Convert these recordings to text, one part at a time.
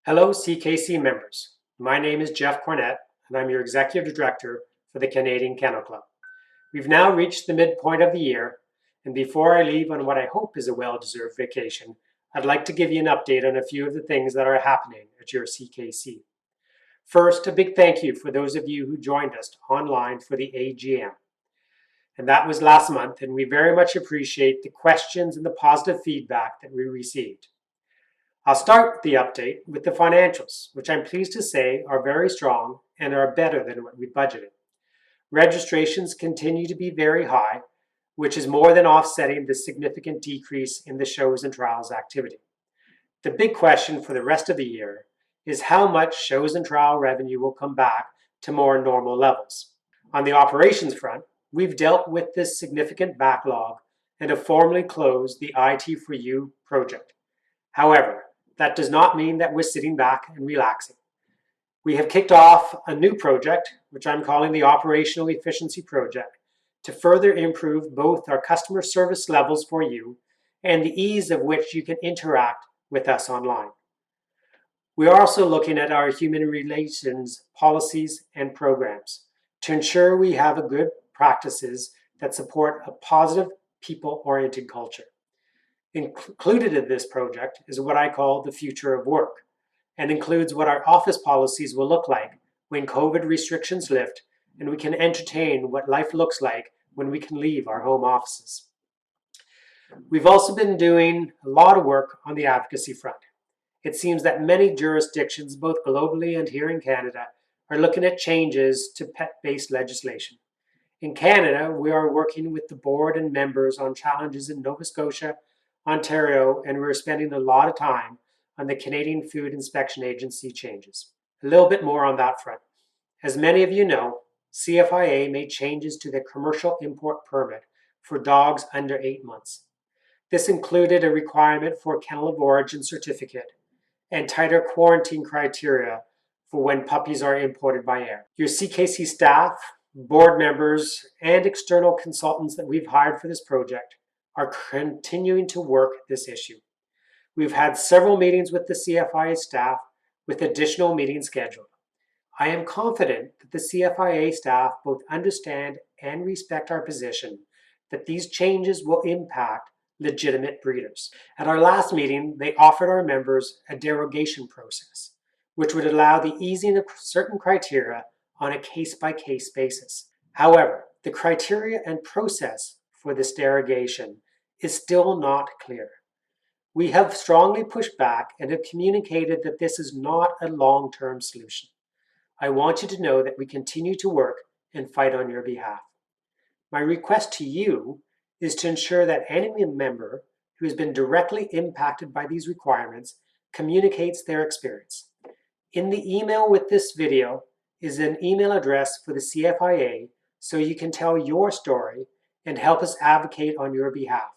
Hello, CKC members. My name is Jeff Cornett, and I'm your Executive Director for the Canadian Kennel Club. We've now reached the midpoint of the year, and before I leave on what I hope is a well-deserved vacation, I'd like to give you an update on a few of the things that are happening at your CKC. First, a big thank you for those of you who joined us online for the AGM. And that was last month, and we very much appreciate the questions and the positive feedback that we received. I'll start the update with the financials, which I'm pleased to say are very strong and are better than what we budgeted. Registrations continue to be very high, which is more than offsetting the significant decrease in the shows and trials activity. The big question for the rest of the year is how much shows and trial revenue will come back to more normal levels. On the operations front, we've dealt with this significant backlog and have formally closed the IT4U project. However, that does not mean that we're sitting back and relaxing. We have kicked off a new project, which I'm calling the Operational Efficiency Project, to further improve both our customer service levels for you and the ease of which you can interact with us online. We are also looking at our human relations policies and programs to ensure we have good practices that support a positive, people-oriented culture. Included in this project is what I call the future of work, and includes what our office policies will look like when COVID restrictions lift and we can entertain what life looks like when we can leave our home offices. We've also been doing a lot of work on the advocacy front. It seems that many jurisdictions, both globally and here in Canada, are looking at changes to pet-based legislation. In Canada, we are working with the board and members on challenges in Nova Scotia, Ontario, and we're spending a lot of time on the Canadian Food Inspection Agency changes. A little bit more on that front. As many of you know, CFIA made changes to the commercial import permit for dogs under 8 months. This included a requirement for a kennel of origin certificate and tighter quarantine criteria for when puppies are imported by air. Your CKC staff, board members, and external consultants that we've hired for this project are continuing to work this issue. We've had several meetings with the CFIA staff with additional meetings scheduled. I am confident that the CFIA staff both understand and respect our position that these changes will impact legitimate breeders. At our last meeting, they offered our members a derogation process, which would allow the easing of certain criteria on a case-by-case basis. However, the criteria and process for this derogation is still not clear. We have strongly pushed back and have communicated that this is not a long-term solution. I want you to know that we continue to work and fight on your behalf. My request to you is to ensure that any member who has been directly impacted by these requirements communicates their experience. In the email with this video is an email address for the CFIA so you can tell your story and help us advocate on your behalf.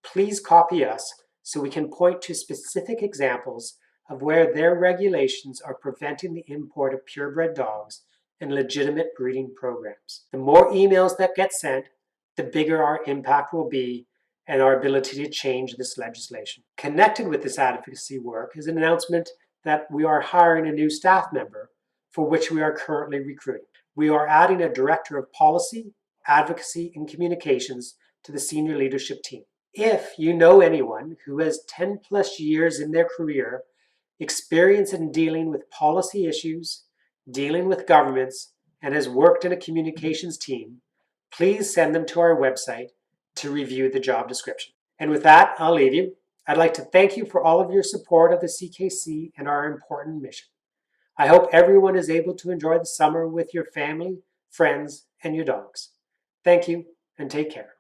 Please copy us so we can point to specific examples of where their regulations are preventing the import of purebred dogs and legitimate breeding programs. The more emails that get sent, the bigger our impact will be and our ability to change this legislation. Connected with this advocacy work is an announcement that we are hiring a new staff member for which we are currently recruiting. We are adding a director of policy, advocacy, and communications to the senior leadership team. If you know anyone who has 10 plus years in their career experience in dealing with policy issues, dealing with governments, and has worked in a communications team, please send them to our website to review the job description. And with that, I'll leave you. I'd like to thank you for all of your support of the CKC and our important mission. I hope everyone is able to enjoy the summer with your family, friends, and your dogs. Thank you, and take care.